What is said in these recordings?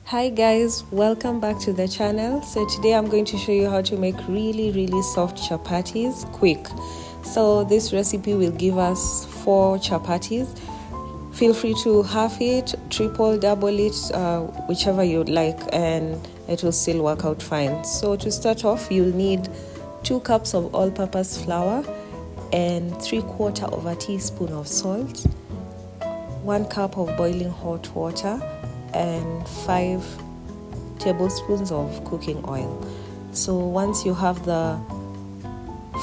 Hi guys, welcome back to the channel. So today I'm going to show you how to make really soft chapatis quick. So this recipe will give us 4 chapatis. Feel free to half it, triple, double it, whichever you'd like, and it will still work out fine. So to start off, you'll need 2 cups of all-purpose flour and 3/4 of a teaspoon of salt, 1 cup of boiling hot water, and 5 tablespoons of cooking oil. So once you have the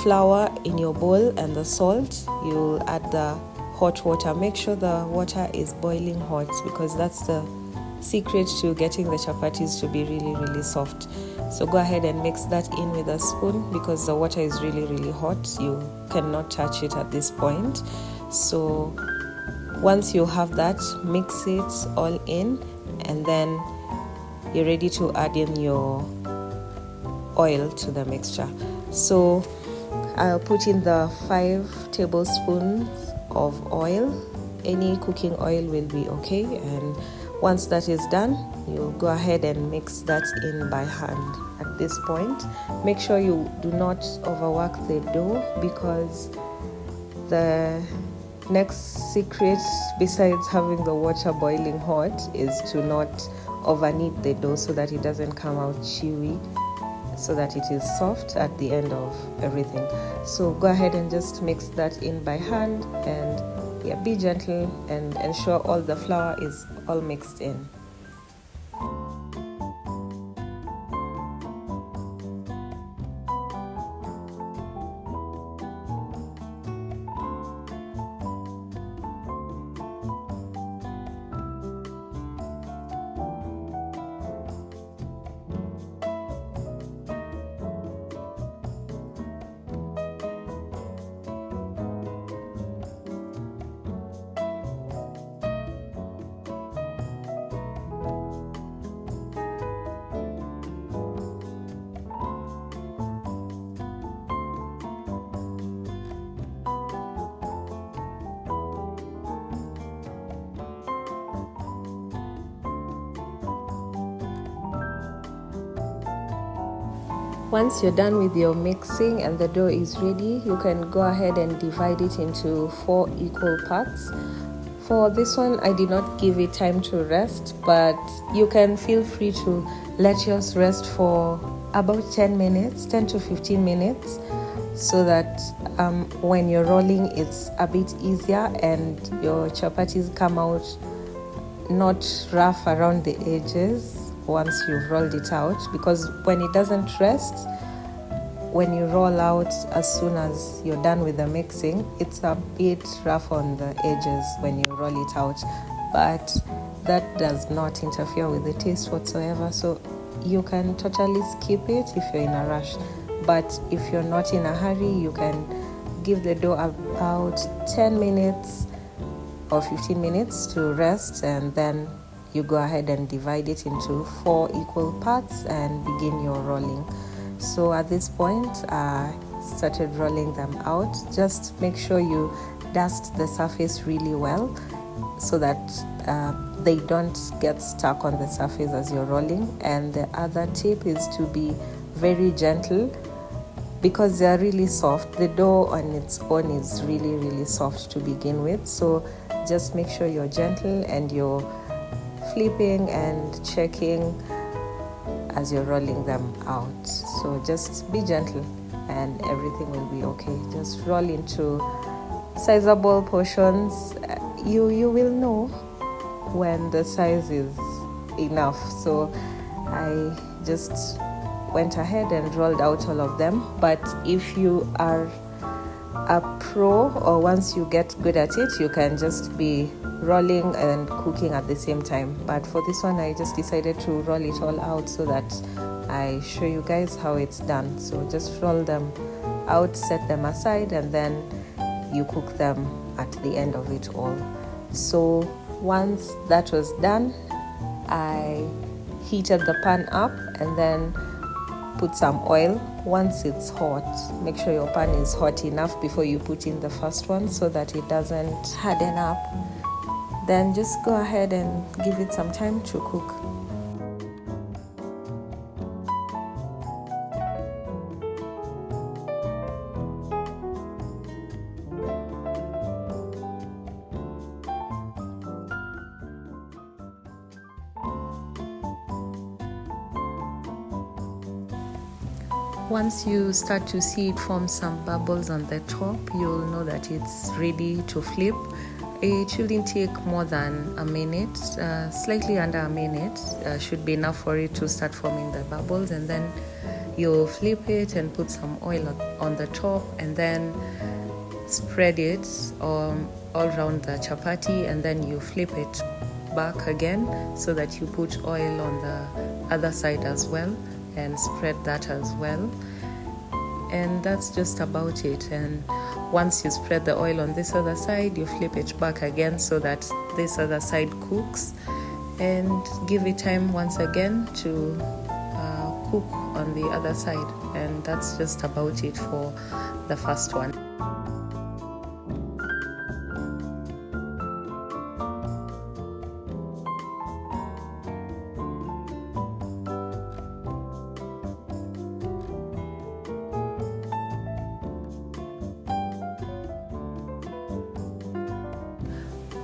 flour in your bowl and the salt, you'll add the hot water. Make sure the water is boiling hot because that's the secret to getting the chapatis to be really soft. So go ahead and mix that in with a spoon because the water is really hot. You cannot touch it at this point. So once you have that, mix it all in, and then you're ready to add in your oil to the mixture. So I'll put in the 5 tablespoons of oil. Any cooking oil will be okay, and once that is done, you go ahead and mix that in by hand. At this point, make sure you do not overwork the dough because the next secret, besides having the water boiling hot, is to not over knead the dough so that it doesn't come out chewy, so that it is soft at the end of everything. So go ahead and just mix that in by hand, and be gentle and ensure all the flour is all mixed in. Once you're done with your mixing and the dough is ready, you can go ahead and divide it into 4 equal parts. For this one, I did not give it time to rest, but you can feel free to let yours rest for about 10 to 15 minutes so that when you're rolling, it's a bit easier and your chapatis come out not rough around the edges once you've rolled it out, because when it doesn't rest, when you roll out as soon as you're done with the mixing, it's a bit rough on the edges when you roll it out, but that does not interfere with the taste whatsoever. So you can totally skip it if you're in a rush, but if you're not in a hurry, you can give the dough about 10 minutes or 15 minutes to rest, and then you go ahead and divide it into 4 equal parts and begin your rolling. So at this point, I started rolling them out. Just make sure you dust the surface really well so that they don't get stuck on the surface as you're rolling. And the other tip is to be very gentle because they are really soft. The dough on its own is really soft to begin with. So just make sure you're gentle and you're flipping and checking as you're rolling them out. So just be gentle and everything will be okay. Just roll into sizable portions. You will know when the size is enough. So I just went ahead and rolled out all of them. But if you are a pro, or once you get good at it, you can just be rolling and cooking at the same time. But for this one, I just decided to roll it all out so that I show you guys how it's done. So just roll them out, set them aside, and then you cook them at the end of it all. So once that was done, I heated the pan up and then put some oil. Once it's hot, make sure your pan is hot enough before you put in the first one so that it doesn't harden up. Then just go ahead and give it some time to cook. Once you start to see it form some bubbles on the top, you'll know that it's ready to flip. It shouldn't take more than a minute, slightly under a minute should be enough for it to start forming the bubbles, and then you flip it and put some oil on the top, and then spread it all around the chapati, and then you flip it back again so that you put oil on the other side as well and spread that as well. And that's just about it. And once you spread the oil on this other side, you flip it back again so that this other side cooks, and give it time once again to cook on the other side. And that's just about it for the first one.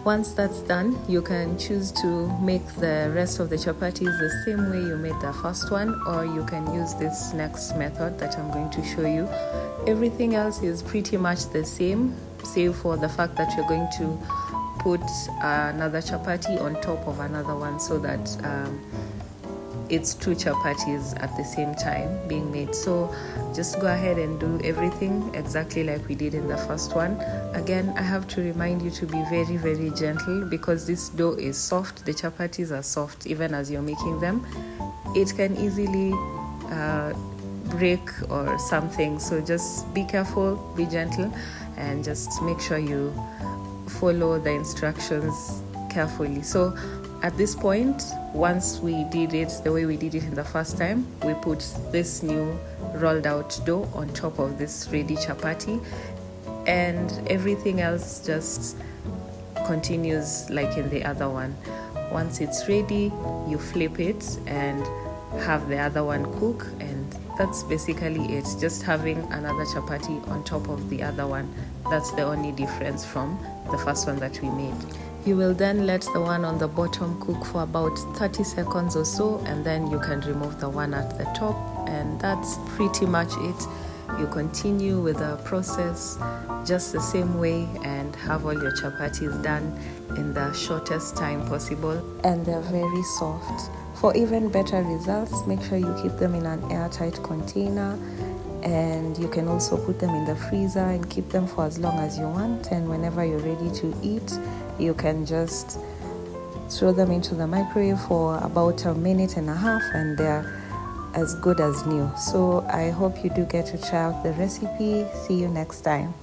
Once that's done, you can choose to make the rest of the chapatis the same way you made the first one, or you can use this next method that I'm going to show you. Everything else is pretty much the same, save for the fact that you're going to put another chapati on top of another one, so that it's two chapatis at the same time being made. So just go ahead and do everything exactly like we did in the first one. Again, I have to remind you to be very, very gentle, because this dough is soft. The chapatis are soft even as you're making them. It can easily break or something, so just be careful, be gentle, and just make sure you follow the instructions carefully. So at this point, once we did it the way we did it in the first time, we put this new rolled out dough on top of this ready chapati, and everything else just continues like in the other one. Once it's ready, you flip it and have the other one cook, and that's basically it. Just having another chapati on top of the other one. That's the only difference from the first one that we made. You will then let the one on the bottom cook for about 30 seconds or so, and then you can remove the one at the top, and that's pretty much it. You continue with the process just the same way and have all your chapatis done in the shortest time possible. And they're very soft. For even better results, make sure you keep them in an airtight container, and you can also put them in the freezer and keep them for as long as you want, and whenever you're ready to eat, you can just throw them into the microwave for about a minute and a half, and they're as good as new. So I hope you do get to try out the recipe. See you next time.